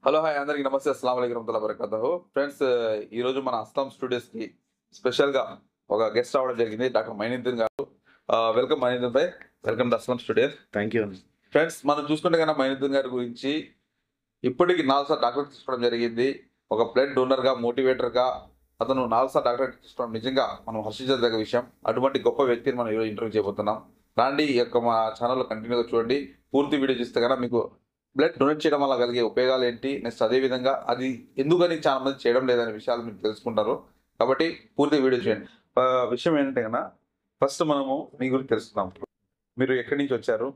Hello hi అందరికి నమస్తే అస్సలాము అలైకుం వరహ్మతుల్లాహి వబరకాతుహు ఫ్రెండ్స్ ఈ రోజు మన అస్లాం స్టూడియోస్ కి స్పెషల్ గా ఒక గెస్ట్ రావడం జరిగింది డాక్టర్ మైనుద్దీన్ గారు welcome Moinuddin Bhai welcome to Aslam studios thank you. Friends మనం చూసుకుంటే కన్నా మైనుద్దీన్ గారి గురించి ఇప్పటికి 4 సార్లు డాక్టరేట్ తీసుకోవడం జరిగింది ఒక బ్లడ్ డోనర్ గా మోటివేటర్ గా అతను 4 సార్లు డాక్టరేట్ తీసుకోవడం నిజంగా మనం హర్షించదగ్గ విషయం అటువంటి గొప్ప వ్యక్తిని మనం ఈరోజు ఇంటర్వ్యూ చేయబోతున్నాం రాండి ఈ యొక్క మా ఛానల్లో కంటిన్యూగా చూడండి పూర్తి వీడియో చూస్తే కన్నా మీకు బ్లడ్ డొనేట్ చేయడం వల్ల కలిగే ఉపయోగాలు ఏంటి నెక్స్ట్ అదేవిధంగా అది ఎందుకని చాలా మంది చేయడం లేదనే విషయాలు మీరు తెలుసుకుంటారు కాబట్టి పూర్తి వీడియో చేయండి విషయం ఏంటంటే కన్నా ఫస్ట్ మనము మీ గురించి తెలుసుకుందాం మీరు ఎక్కడి నుంచి వచ్చారు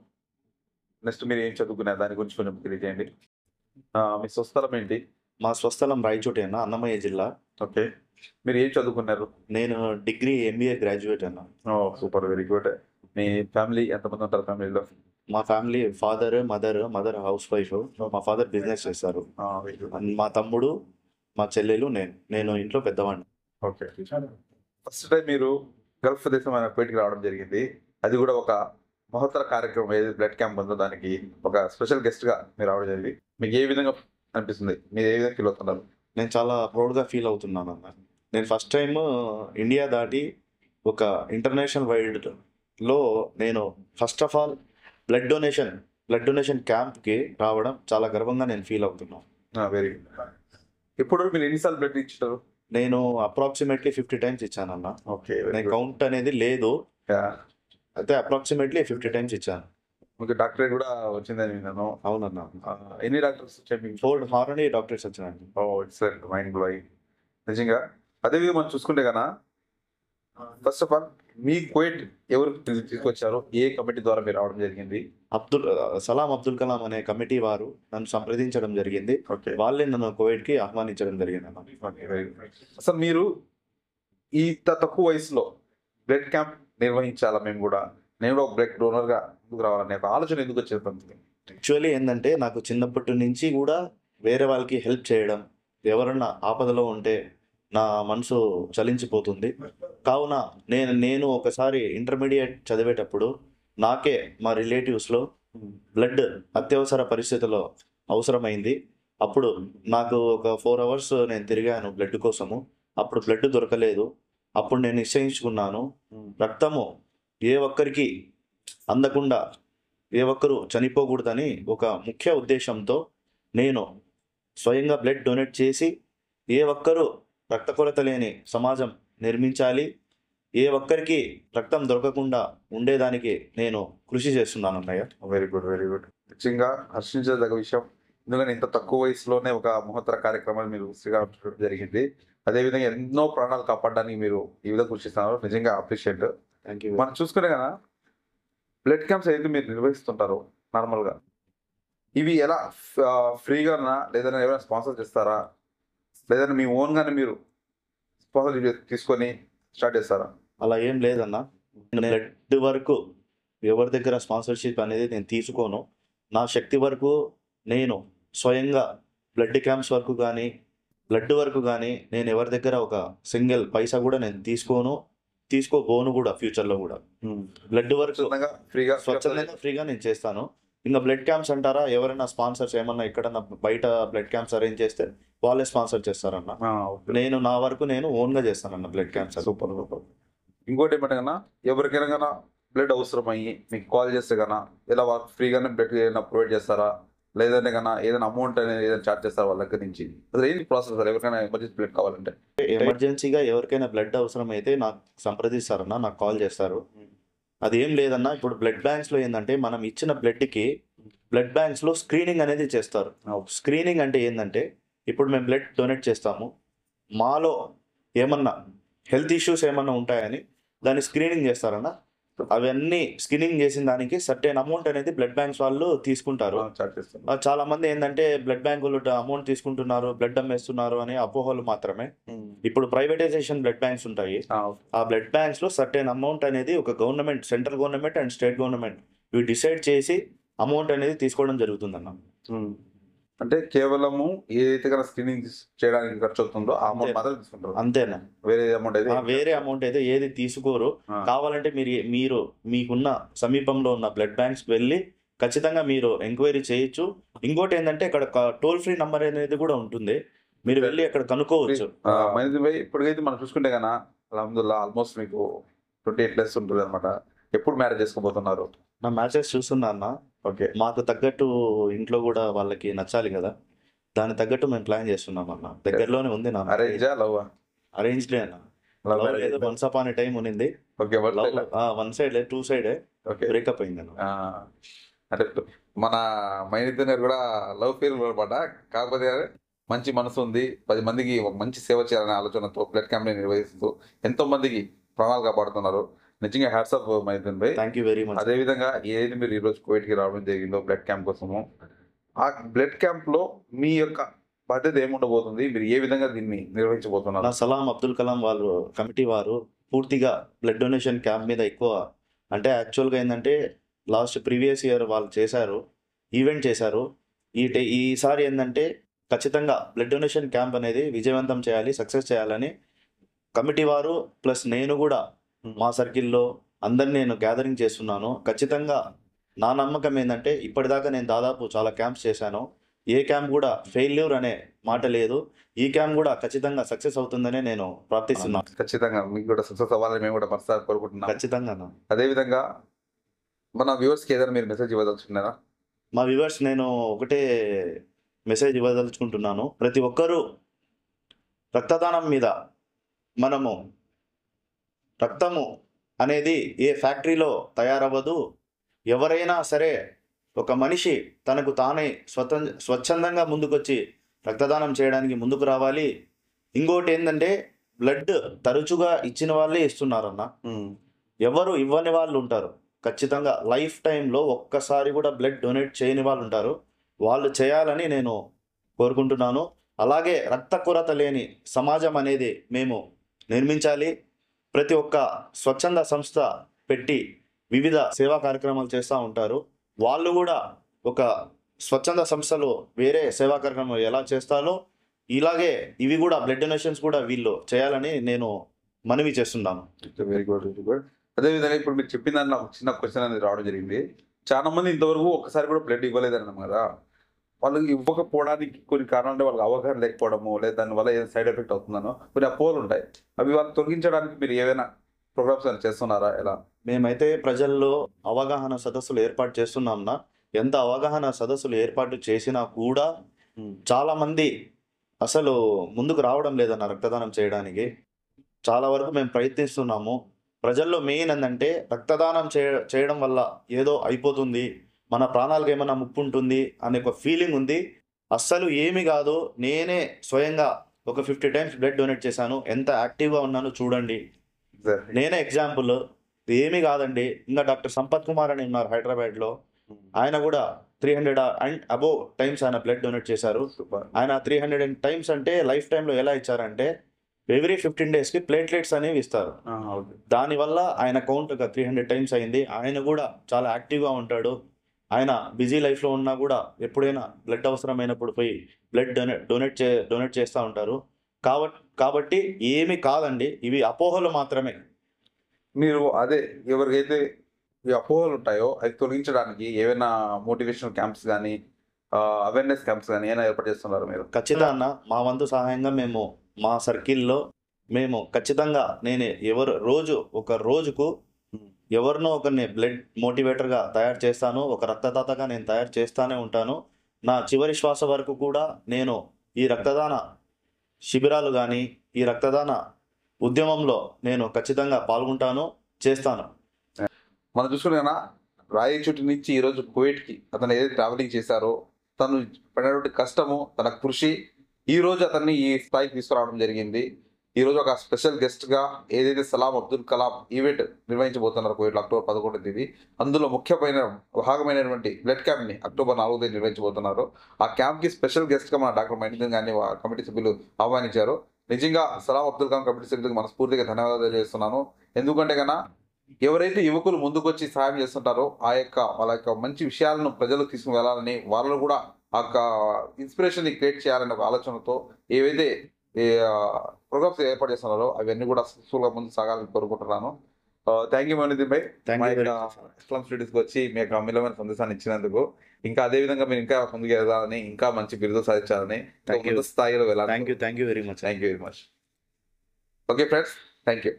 నెక్స్ట్ మీరు ఏం చదువుకున్నారు దాని గురించి కొంచెం తెలియజేయండి మీ స్వస్థలం ఏంటి మా స్వస్థలం రాయచోటి అన్న, అన్నమయ్య జిల్లా. ఓకే మీరు ఏం చదువుకున్నారు నేను డిగ్రీ ఎంబీఏ గ్రాడ్యుయేట్ అన్న. సూపర్ వెరీ గుడ్ మీ ఫ్యామిలీ ఎంతమంది ఉంటారు ఫ్యామిలీలో మా ఫ్యామిలీ మదర్ హౌస్ వైఫ్. మా ఫాదర్ బిజినెస్ చేస్తారు. మా తమ్ముడు, మా చెల్లెలు, నేను ఇంట్లో పెద్దవాడిని. ఓకే ఫస్ట్ టైం మీరు గల్ఫ్ దేశం అయిన కువైట్కి రావడం జరిగింది అది కూడా ఒక మహత్తర కార్యక్రమం ఏది బ్లడ్ క్యాంప్ ఉందో దానికి ఒక స్పెషల్ గెస్ట్ గా మీరు రావడం జరిగింది మీకు ఏ విధంగా అనిపిస్తుంది మీరు ఏ విధంగా ఫీల్ అవుతున్నారు నేను చాలా ప్రౌడ్గా ఫీల్ అవుతున్నాను అన్న. నేను ఫస్ట్ టైం ఇండియా దాటి ఒక ఇంటర్నేషనల్ వైడ్లో నేను first of all blood donation క్యాంప్కి రావడం చాలా గర్వంగా నేను ఫీల్ అవుతున్నాను. వెరీ గుడ్ ఇప్పుడు మీరు ఎన్నిసార్లు బ్లడ్ ఇచ్చారు నేను అప్రాక్సిమేట్లీ 50 టైమ్స్ ఇచ్చానన్న. ఓకే కౌంట్ అనేది లేదు, అయితే అప్రాక్సిమేట్లీ 50 టైమ్స్ ఇచ్చాను. మీకు డాక్టరేట్ కూడా వచ్చిందని నేను అవునన్నా. ఎన్ని డాక్టర్స్ వచ్చాయి మీకు 4 హారనీ డాక్టరేట్స్ వచ్చినాయండి. ఇట్స్ మైండ్ బ్లోయింగ్ నిజంగా అదేవిధంగా మనం చూసుకుంటే కన్నా first of all me Kuwait ఎవరు తీసుకొచ్చారో ఏ కమిటీ ద్వారా మీరు రావడం జరిగింది సలాం అబ్దుల్ కలాం అనే కమిటీ వారు నన్ను సంప్రదించడం జరిగింది. ఓకే వాళ్ళే నన్ను కువైట్కి ఆహ్వానించడం జరిగింది అన్న. అసలు మీరు ఇంత తక్కువ వయసులో బ్లడ్ క్యాంప్ నిర్వహించాలా నేను కూడా ఒక బ్లడ్ డోనర్ గా ముందుకు రావాలనే ఒక ఆలోచన ఎందుకు వచ్చేది యాక్చువల్లీ ఏంటంటే నాకు చిన్నప్పటి నుంచి కూడా వేరే వాళ్ళకి హెల్ప్ చేయడం, ఎవరన్నా ఆపదలో ఉంటే నా మనసు చలించిపోతుంది. కావున నేను ఒకసారి ఇంటర్మీడియట్ చదివేటప్పుడు నాకే మా రిలేటివ్స్లో బ్లడ్ అత్యవసర పరిస్థితిలో అవసరమైంది. అప్పుడు నాకు ఒక 4 hours నేను తిరిగాను బ్లడ్ కోసము. అప్పుడు బ్లడ్ దొరకలేదు. అప్పుడు నేను నిశ్చయించుకున్నాను, రక్తము ఏ ఒక్కరికి అందకుండా ఏ ఒక్కరు చనిపోకూడదని ఒక ముఖ్య ఉద్దేశంతో నేను స్వయంగా బ్లడ్ డొనేట్ చేసి ఏ ఒక్కరు రక్త కొరత లేని సమాజం నిర్మించాలి, ఏ ఒక్కరికి రక్తం దొరకకుండా ఉండేదానికి నేను కృషి చేస్తున్నాను అన్నయ్య. వెరీ గుడ్ నిజంగా హర్షించదగ్గ విషయం ఎందుకంటే ఇంత తక్కువ వయసులోనే ఒక మహత్తర కార్యక్రమాన్ని మీరు శ్రీకారం చుట్టడం జరిగింది అదేవిధంగా ఎన్నో ప్రాణాలు కాపాడడానికి మీరు ఈ విధంగా కృషి చేస్తున్నారు నిజంగా అప్రిషియేట్. Thank you. మనం చూసుకునే కదా బ్లడ్ క్యాంప్స్ ఏదైతే మీరు నిర్వహిస్తుంటారో నార్మల్గా ఇవి ఎలా ఫ్రీగానా లేదంటే ఏమైనా స్పాన్సర్ చేస్తారా లేదంటే మీ ఓన్గానే మీరు స్పాన్సర్ తీసుకొని స్టార్ట్ చేస్తారా? అలా ఏం లేదన్న. బ్లడ్ వరకు ఎవరి దగ్గర స్పాన్సర్షిప్ అనేది నేను తీసుకోను. నా శక్తి వరకు నేను స్వయంగా బ్లడ్ క్యాంప్స్ వరకు కానీ బ్లడ్ వరకు కానీ నేను ఎవరి దగ్గర ఒక సింగిల్ పైసా కూడా నేను తీసుకోబోను కూడా ఫ్యూచర్లో కూడా. బ్లడ్ వరకు స్వచ్ఛందంగా ఫ్రీగా నేను చేస్తాను. ఇంకా బ్లడ్ క్యాంప్స్ అంటారా, ఎవరైనా స్పాన్సర్స్ ఏమన్నా ఎక్కడన్నా బయట బ్లడ్ క్యాంప్స్ అరేంజ్ చేస్తే వాళ్ళే స్పాన్సర్ చేస్తారన్న. నేను నా వరకు నేను ఓన్గా చేస్తానన్న బ్లడ్ క్యాంప్స్. సూపర్. ఇంకోటి ఏమంటే కన్నా ఎవరికైనా కన్నా బ్లడ్ అవసరం అయ్యి మీకు కాల్ చేస్తే కన్నా ఇలా ఫ్రీగానే బ్లడ్ ఏదైనా ప్రొవైడ్ చేస్తారా లేదంటే కన్నా ఏదైనా అమౌంట్ అనేది ఏదైనా చార్జ్ చేస్తారా వాళ్ళ దగ్గర నుంచి? అసలు ఏంటి ప్రాసెస్ సార్ ఎవరికైనా ఎమర్జెన్సీ బ్లడ్ కావాలంటే? ఎమర్జెన్సీగా ఎవరికైనా బ్లడ్ అవసరం అయితే నాకు సంప్రదిస్తారన్న, నాకు కాల్ చేస్తారు. అది ఏం లేదన్న, ఇప్పుడు బ్లడ్ బ్యాంక్స్లో ఏంటంటే మనం ఇచ్చిన బ్లడ్కి బ్లడ్ బ్యాంక్స్లో స్క్రీనింగ్ అనేది చేస్తారు. స్క్రీనింగ్ అంటే ఏంటంటే ఇప్పుడు మేము బ్లడ్ డొనేట్ చేస్తాము, మాలో ఏమన్నా హెల్త్ ఇష్యూస్ ఏమన్నా ఉంటాయని దాన్ని స్క్రీనింగ్ చేస్తారన్న. అవన్నీ స్క్రీనింగ్ చేసిన దానికి సర్టెన్ అమౌంట్ అనేది బ్లడ్ బ్యాంక్స్ వాళ్ళు తీసుకుంటారు. చాలా మంది ఏంటంటే బ్లడ్ బ్యాంకులు అమౌంట్ తీసుకుంటున్నారు, బ్లడ్ అమ్మేస్తున్నారు అనే అపోహలు మాత్రమే. ఇప్పుడు ప్రైవేటైజేషన్ బ్లడ్ బ్యాంక్స్ ఉంటాయి. ఆ బ్లడ్ బ్యాంక్స్ లో సర్టెన్ అమౌంట్ అనేది ఒక government, central government and state government ఇవి డిసైడ్ చేసి అమౌంట్ అనేది తీసుకోవడం జరుగుతుందన్న. అంటే కేవలము ఏదైతే కన్నా స్క్రీనింగ్ చేయడానికి ఖర్చు అవుతుందో ఆ అమౌంట్ మాత్రం తీసుకుంటారు అంతేనా? వేరే అమౌంట్ అయితే ఏది తీసుకోరు. కావాలంటే మీరు మీకున్న సమీపంలో ఉన్న బ్లడ్ బ్యాంక్స్ వెళ్ళి ఖచ్చితంగా మీరు ఎంక్వైరీ చేయొచ్చు. ఇంకోటి ఏంటంటే ఇక్కడ టోల్ ఫ్రీ నంబర్ అనేది కూడా ఉంటుంది, మీరు వెళ్ళి అక్కడ కనుక్కోవచ్చు. మైనీత్ భాయ్ ఇప్పటికైతే మనం చూసుకుంటే కన్నా అల్హమ్దుల్లా ఆల్మోస్ట్ మీకు 28+ ఉంటుంది అనమాట. ఎప్పుడు మ్యారేజ్ చేసుకోబోతున్నారు? నా మ్యాచెస్ చూస్తున్నా అన్న. ఓకే. మాకు తగ్గట్టు ఇంట్లో కూడా వాళ్ళకి నచ్చాలి కదా, దాని తగ్గట్టు మేము ప్లాన్ చేస్తున్నాం అన్న. దగ్గరలోనే ఉంది నా అరేంజా లవ్? అరేంజ్లే అన్న. Love love marriage. ఏదో వన్స్ అపాన్ ఏ టైం ఉన్నింది. ఓకే. లవ్ వన్ సైడ్ 2 సైడే ఓకే. బ్రేకప్ అయింది అన్న. అంటే మన మైనీత్ గారు కూడా లవ్ ఫెయిల్ అనమాట. కాకపోతే మంచి మనసు ఉంది, 10 మందికి ఒక మంచి సేవ చేయాలనే ఆలోచనతో బ్లడ్ క్యాంప్ నిర్వహిస్తూ ఎంతో మందికి ప్రాణాలు కాపాడుతున్నారు. నిజంగా హ్యాట్స్ ఆఫ్ మైనీత్ భాయ్. Thank you very much. అదేవిధంగా ఏదైతే మీరు ఈరోజు కోవిడ్కి రావడం జరిగిందో బ్లడ్ క్యాంప్ కోసము, ఆ బ్లడ్ క్యాంప్లో మీ యొక్క బాధ్యత ఏముండబోతుంది? మీరు ఏ విధంగా దీన్ని నిర్వహించబోతున్నారు? నా సలాం అబ్దుల్ కలాం వాళ్ళు కమిటీ వారు పూర్తిగా బ్లడ్ డొనేషన్ క్యాంప్ మీద ఎక్కువ, అంటే యాక్చువల్గా ఏంటంటే ప్రీవియస్ ఇయర్ వాళ్ళు చేశారు, ఈవెంట్ చేశారు. ఈసారి ఏంటంటే ఖచ్చితంగా బ్లడ్ డొనేషన్ క్యాంప్ అనేది విజయవంతం చేయాలి, సక్సెస్ చేయాలని కమిటీ వారు ప్లస్ నేను కూడా మా సర్కిల్లో అందరిని నేను గ్యాదరింగ్ చేస్తున్నాను. ఖచ్చితంగా నా నమ్మకం ఏంటంటే ఇప్పటిదాకా నేను దాదాపు చాలా క్యాంప్స్ చేశాను, ఏ క్యాంప్ కూడా ఫెయిల్యూర్ అనే మాట లేదు. ఈ క్యాంప్ కూడా ఖచ్చితంగా సక్సెస్ అవుతుందనే నేను ప్రార్థిస్తున్నాను. ఖచ్చితంగా మీకు కూడా సక్సెస్ అవ్వాలని మేము కూడా మనసారి కోరుకుంటున్నాం. ఖచ్చితంగా అదేవిధంగా మన వ్యూవర్స్కి ఏదైనా మీరు మెసేజ్ ఇవ్వదలుచుకున్నారా? మా వ్యూవర్స్ నేను ఒకటే మెసేజ్ ఇవ్వదలుచుకుంటున్నాను. ప్రతి ఒక్కరూ రక్తదానం మీద, మనము రక్తము అనేది ఏ ఫ్యాక్టరీలో తయారవ్వదు. ఎవరైనా సరే ఒక మనిషి తనకు తానే స్వచ్ఛందంగా ముందుకొచ్చి రక్తదానం చేయడానికి ముందుకు రావాలి. ఇంకోటి ఏంటంటే బ్లడ్ తరచుగా ఇచ్చిన వాళ్ళే ఇస్తున్నారన్న, ఎవరు ఇవ్వని వాళ్ళు ఉంటారు. ఖచ్చితంగా లైఫ్ టైంలో ఒక్కసారి కూడా బ్లడ్ డొనేట్ చేయని వాళ్ళు ఉంటారు, వాళ్ళు చేయాలని నేను కోరుకుంటున్నాను. అలాగే రక్త కొరత లేని సమాజం అనేది మేము నిర్మించాలి. ప్రతి ఒక్క స్వచ్ఛంద సంస్థ పెట్టి వివిధ సేవా కార్యక్రమాలు చేస్తూ ఉంటారు. వాళ్ళు కూడా ఒక స్వచ్ఛంద సంస్థలో వేరే సేవా కార్యక్రమాలు ఎలా చేస్తారో ఇలాగే ఇవి కూడా బ్లడ్ డొనేషన్స్ కూడా వీళ్ళు చేయాలని నేను మనవి చేస్తున్నాను. Very good, very good. అదేవిధంగా ఇప్పుడు మీరు చెప్పిన దాన్ని నాకు చిన్న క్వశ్చన్ అనేది రావడం జరిగింది. చాలా మంది ఇంతవరకు ఒక్కసారి కూడా బ్లడ్ ఇవ్వలేదన్నాం కదా, వాళ్ళకి ఇవ్వకపోవడానికి కొన్ని కారణాలు అంటే వాళ్ళకి అవగాహన లేకపోవడము, లేదా దానివల్ల ఏదైనా సైడ్ ఎఫెక్ట్ అవుతుందనో కొన్ని అపోహలు ఉంటాయి. అవి వాళ్ళు తొలగించడానికి మీరు ఏవైనా ప్రోగ్రామ్స్ అని చేస్తున్నారా? ఎలా? మేమైతే ప్రజల్లో అవగాహన సదస్సులు ఏర్పాటు చేస్తున్నాంనా. ఎంత అవగాహన సదస్సులు ఏర్పాటు చేసినా కూడా చాలా మంది అసలు ముందుకు రావడం లేదన్న రక్తదానం చేయడానికి. చాలా వరకు మేము ప్రయత్నిస్తున్నాము. ప్రజల్లో మెయిన్ ఏంటంటే రక్తదానం చేయడం వల్ల ఏదో అయిపోతుంది, మన ప్రాణాలకు ఏమైనా ముప్పు ఉంటుంది అనే ఒక ఫీలింగ్ ఉంది. అస్సలు ఏమి కాదు. నేనే స్వయంగా ఒక 50 టైమ్స్ బ్లడ్ డొనేట్ చేశాను. ఎంత యాక్టివ్గా ఉన్నానో చూడండి. నేనే ఎగ్జాంపుల్. ఏమీ కాదండి. ఇంకా డాక్టర్ సంపత్ కుమార్ అని ఉన్నారు హైదరాబాద్లో, ఆయన కూడా 300 అండ్ అబోవ్ టైమ్స్ ఆయన బ్లడ్ డొనేట్ చేశారు. ఆయన 300 టైమ్స్ అంటే లైఫ్ టైంలో ఎలా ఇచ్చారంటే ఎవ్రీ 15 డేస్కి ప్లేట్లెట్స్ అనేవి ఇస్తారు. దానివల్ల ఆయన కౌంట్ ఒక 300 టైమ్స్ అయింది. ఆయన కూడా చాలా యాక్టివ్గా ఉంటాడు. ఆయన బిజీ లైఫ్లో ఉన్నా కూడా ఎప్పుడైనా బ్లడ్ అవసరమైనప్పుడు పోయి బ్లడ్ డొనేట్ చేస్తూ ఉంటారు. కాబట్టి ఏమీ కాదండి, ఇవి అపోహలు మాత్రమే. మీరు అదే ఎవరికైతే ఈ అపోహలు ఉంటాయో అవి తొలగించడానికి ఏమైనా మోటివేషనల్ క్యాంప్స్ కానీ అవేర్నెస్ క్యాంప్స్ కానీ ఏమైనా ఏర్పాటు చేస్తున్నారు మీరు? ఖచ్చితంగా మా వంతు సహాయంగా మేము మా సర్కిల్లో మేము ఖచ్చితంగా ఒక రోజుకు ఎవరినో ఒకరిని బ్లడ్ మోటివేటర్గా తయారు చేస్తాను, ఒక రక్తదాతగా నేను తయారు చేస్తూనే ఉంటాను. నా చివరి శ్వాస వరకు కూడా నేను ఈ రక్తదాన శిబిరాలు కానీ ఈ రక్తదాన ఉద్యమంలో నేను ఖచ్చితంగా పాల్గొంటాను, చేస్తాను. మనం చూసుకున్నా రాయచోటి నుంచి ఈరోజు కువైట్కి అతను ఏదైతే ట్రావెలింగ్ చేశారో, తను పడినటువంటి కష్టము, తన కృషి ఈరోజు అతన్ని ఈ స్థాయికి తీసుకురావడం జరిగింది. ఈరోజు ఒక స్పెషల్ గెస్ట్గా ఏదైతే సలాం అబ్దుల్ కలాం ఈవెంట్ నిర్వహించబోతున్నారు కువైట్లో అక్టోబర్ 11వ తేదీ, అందులో ముఖ్యమైన భాగమైనటువంటి బ్లడ్ క్యాంప్ని అక్టోబర్ 4వ తేదీ నిర్వహించబోతున్నారు. ఆ క్యాంప్కి స్పెషల్ గెస్ట్గా మన డాక్టర్ మైనీత్ గారిని కమిటీ సభ్యులు ఆహ్వానించారు. నిజంగా సలాం అబ్దుల్ కలాం కమిటీ సభ్యులకు మనస్ఫూర్తిగా ధన్యవాదాలు తెలియజేస్తున్నాను. ఎందుకంటే కన్నా ఎవరైతే యువకులు ముందుకొచ్చి సహాయం చేస్తుంటారో వాళ్ళ యొక్క మంచి విషయాలను ప్రజలకు తీసుకుని వెళ్ళాలని, వాళ్ళు కూడా ఆ యొక్క ఇన్స్పిరేషన్ని క్రియేట్ చేయాలనే ఒక ఆలోచనతో ఏవైతే ప్రోగ్రామ్స్ ఏర్పాటు చేస్తున్నారో అవన్నీ కూడా సక్సెస్ఫుల్గా ముందుకు సాగాలని కోరుకుంటున్నాను. థ్యాంక్ యూ మౌనిద్దీన్ భాయ్, Thank మా you very యొక్క much. ఇస్లాం స్టడీస్కి వచ్చి మీ యొక్క అమూల్యమైన సందేశాన్ని ఇచ్చినందుకు. ఇంకా అదే విధంగా మీరు ఇంకా ముందుకు వెళ్ళాలని, ఇంకా మంచి బిరుదు సాధించాలని, Thank you. ముందు స్థాయిలో వెళ్ళాలి. Thank you very much. Thank you very much. Okay friends, thank you.